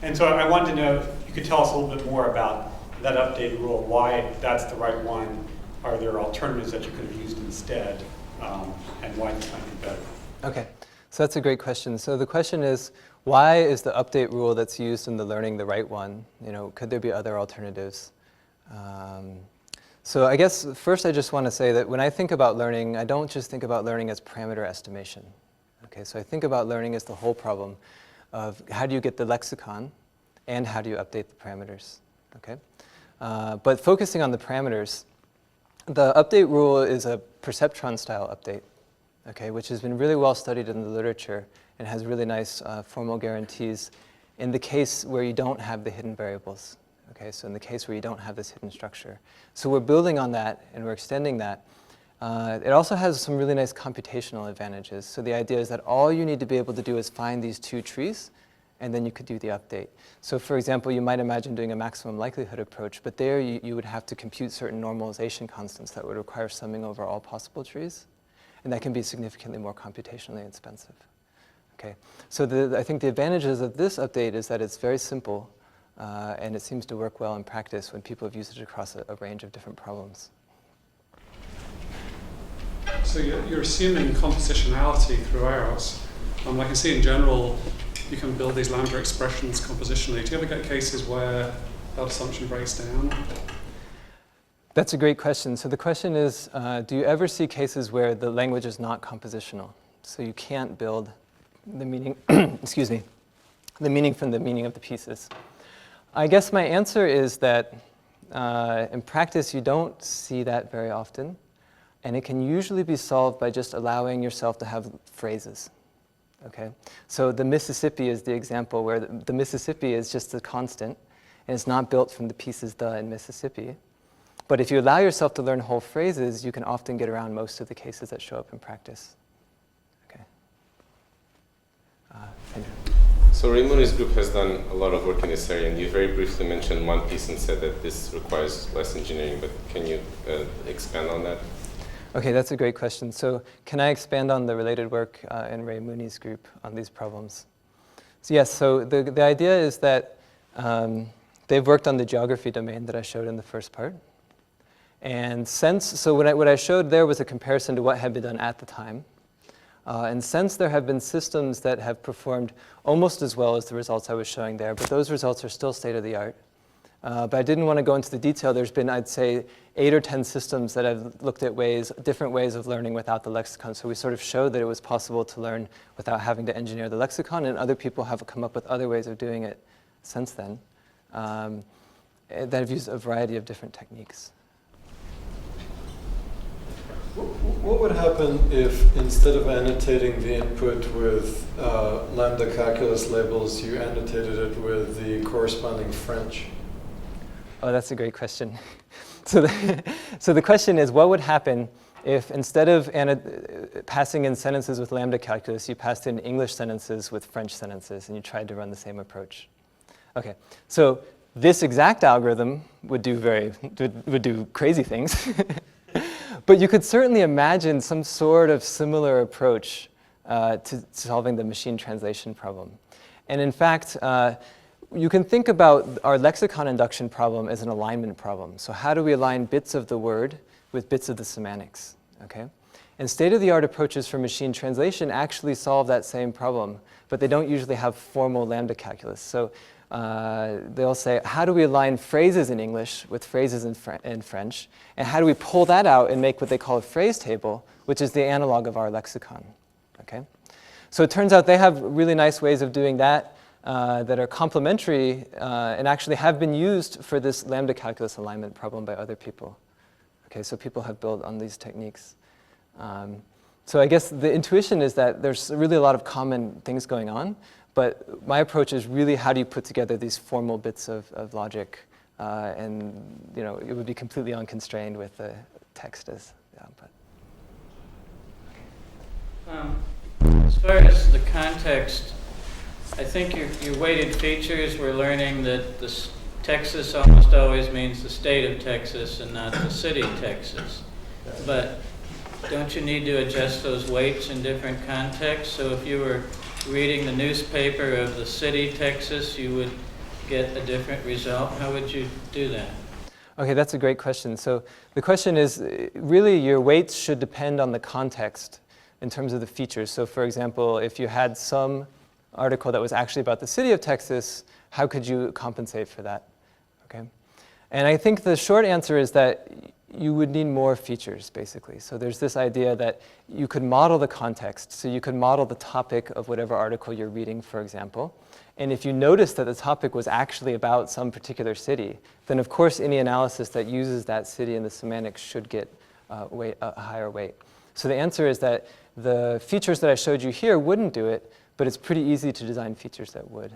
And so I wanted to know if you could tell us a little bit more about that update rule, why that's the right one. Are there alternatives that you could have used instead, and why this might be better? Okay, so that's a great question. So the question is, why is the update rule that's used in the learning the right one? You know, could there be other alternatives? So I guess first I just want to say that when I think about learning, I don't just think about learning as parameter estimation. Okay, so I think about learning as the whole problem of how do you get the lexicon and how do you update the parameters, okay? But focusing on the parameters, the update rule is a perceptron style update, okay, which has been really well studied in the literature and has really nice formal guarantees in the case where you don't have the hidden variables. Okay, so in the case where you don't have this hidden structure. So we're building on that and we're extending that. It also has some really nice computational advantages. So the idea is that all you need to be able to do is find these two trees and then you could do the update. So for example, you might imagine doing a maximum likelihood approach, but there you would have to compute certain normalization constants that would require summing over all possible trees. And that can be significantly more computationally expensive. Okay, so I think the advantages of this update is that it's very simple and it seems to work well in practice when people have used it across a range of different problems. So you're assuming compositionality throughout. I can see in general you can build these lambda expressions compositionally. Do you ever get cases where that assumption breaks down? That's a great question. So the question is, do you ever see cases where the language is not compositional? So you can't build the meaning, excuse me, the meaning from the meaning of the pieces. I guess my answer is that in practice you don't see that very often, and it can usually be solved by just allowing yourself to have phrases. Okay, so the Mississippi is the example where the Mississippi is just a constant, and it's not built from the pieces the in Mississippi. But if you allow yourself to learn whole phrases, you can often get around most of the cases that show up in practice. Okay. Andrew. So Ray Mooney's group has done a lot of work in this area, and you very briefly mentioned one piece and said that this requires less engineering, but can you expand on that? Okay, that's a great question. So can I expand on the related work in Ray Mooney's group on these problems? So yes, so the idea is that they've worked on the geography domain that I showed in the first part. And so what I showed there was a comparison to what had been done at the time. And since there have been systems that have performed almost as well as the results I was showing there, but those results are still state of the art. But I didn't want to go into the detail. There's been, I'd say, 8 or 10 systems that have looked at different ways of learning without the lexicon. So we sort of showed that it was possible to learn without having to engineer the lexicon, and other people have come up with other ways of doing it since then that have used a variety of different techniques. What would happen if instead of annotating the input with Lambda Calculus labels, you annotated it with the corresponding French? Oh, that's a great question. So the question is, what would happen if instead of passing in sentences with Lambda Calculus, you passed in English sentences with French sentences, and you tried to run the same approach? Okay, so this exact algorithm would do crazy things. But you could certainly imagine some sort of similar approach to solving the machine translation problem. And in fact, you can think about our lexicon induction problem as an alignment problem. So how do we align bits of the word with bits of the semantics? Okay? And state-of-the-art approaches for machine translation actually solve that same problem, but they don't usually have formal Lambda calculus. So they'll say, how do we align phrases in English with phrases in French? And how do we pull that out and make what they call a phrase table, which is the analog of our lexicon? Okay? So it turns out they have really nice ways of doing that that are complementary and actually have been used for this Lambda calculus alignment problem by other people. Okay, so people have built on these techniques. So I guess the intuition is that there's really a lot of common things going on, but my approach is really how do you put together these formal bits of logic, and it would be completely unconstrained with the text as the output. As far as the context I think your weighted features, we're learning that Texas almost always means the state of Texas and not the city of Texas. But don't you need to adjust those weights in different contexts? So if you were reading the newspaper of the city, Texas, you would get a different result. How would you do that? Okay, that's a great question. So the question is, really your weights should depend on the context in terms of the features. So for example, if you had some article that was actually about the city of Texas, how could you compensate for that? Okay? And I think the short answer is that you would need more features, basically. So there's this idea that you could model the context. So you could model the topic of whatever article you're reading, for example. And if you notice that the topic was actually about some particular city, then of course any analysis that uses that city in the semantics should get a higher weight. So the answer is that the features that I showed you here wouldn't do it, but it's pretty easy to design features that would.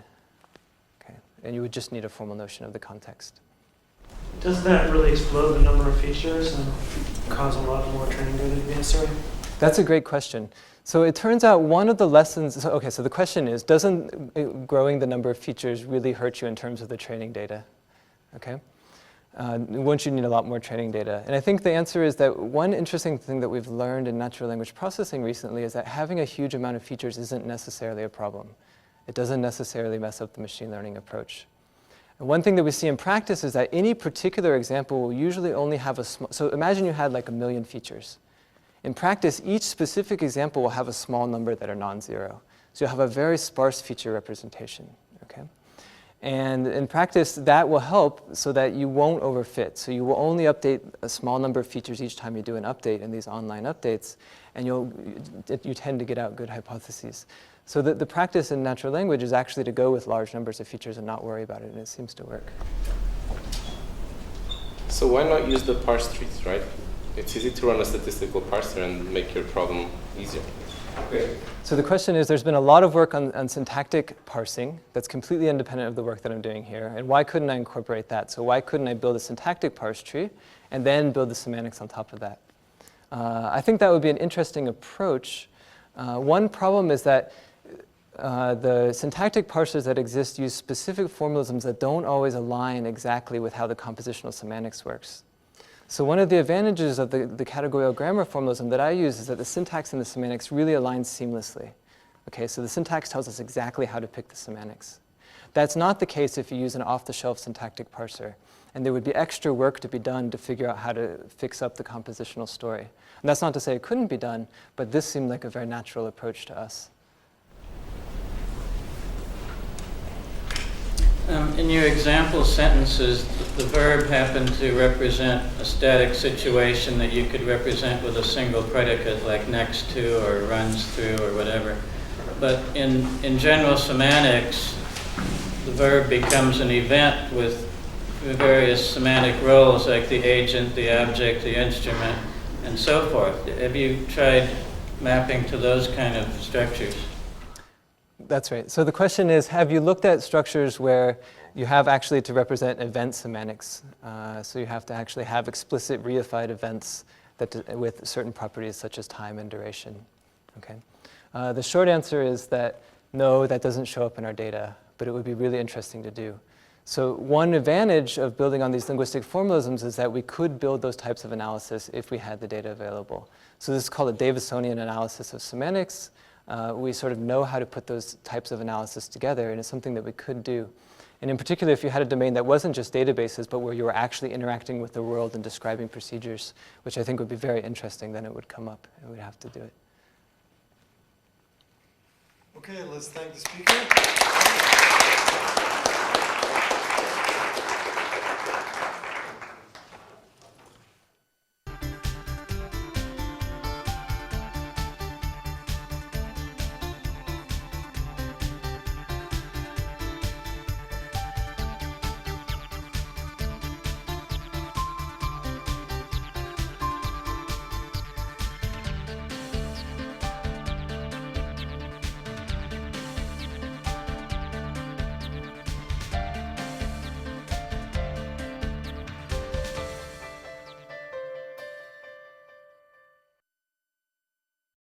Okay? And you would just need a formal notion of the context. Doesn't that really explode the number of features and cause a lot more training data to be necessary? That's a great question. So it turns out one of the lessons, so the question is, doesn't growing the number of features really hurt you in terms of the training data? Okay? Won't you need a lot more training data? And I think the answer is that one interesting thing that we've learned in natural language processing recently is that having a huge amount of features isn't necessarily a problem. It doesn't necessarily mess up the machine learning approach. And one thing that we see in practice is that any particular example will usually only have a small, so imagine you had like 1 million features. In practice, each specific example will have a small number that are non-zero. So you'll have a very sparse feature representation, okay? And in practice, that will help so that you won't overfit. So you will only update a small number of features each time you do an update in these online updates, and you tend to get out good hypotheses. So the practice in natural language is actually to go with large numbers of features and not worry about it, and it seems to work. So why not use the parse trees, right? It's easy to run a statistical parser and make your problem easier. Great. So the question is, there's been a lot of work on syntactic parsing that's completely independent of the work that I'm doing here. And why couldn't I incorporate that? So why couldn't I build a syntactic parse tree and then build the semantics on top of that? I think that would be an interesting approach. One problem is that the syntactic parsers that exist use specific formalisms that don't always align exactly with how the compositional semantics works. So one of the advantages of the categorical grammar formalism that I use is that the syntax and the semantics really align seamlessly. Okay, so the syntax tells us exactly how to pick the semantics. That's not the case if you use an off-the-shelf syntactic parser. And there would be extra work to be done to figure out how to fix up the compositional story. And that's not to say it couldn't be done, but this seemed like a very natural approach to us. In your example sentences, the verb happened to represent a static situation that you could represent with a single predicate, like next to or runs through or whatever. But in general semantics, the verb becomes an event with various semantic roles, like the agent, the object, the instrument, and so forth. Have you tried mapping to those kind of structures? That's right. So the question is, have you looked at structures where you have actually to represent event semantics? So you have to actually have explicit reified events with certain properties such as time and duration. Okay. The short answer is that no, that doesn't show up in our data, but it would be really interesting to do. So one advantage of building on these linguistic formalisms is that we could build those types of analysis if we had the data available. So this is called a Davisonian analysis of semantics. We sort of know how to put those types of analysis together, and it's something that we could do. And in particular, if you had a domain that wasn't just databases, but where you were actually interacting with the world and describing procedures, which I think would be very interesting, then it would come up, and we'd have to do it. Okay, let's thank the speaker.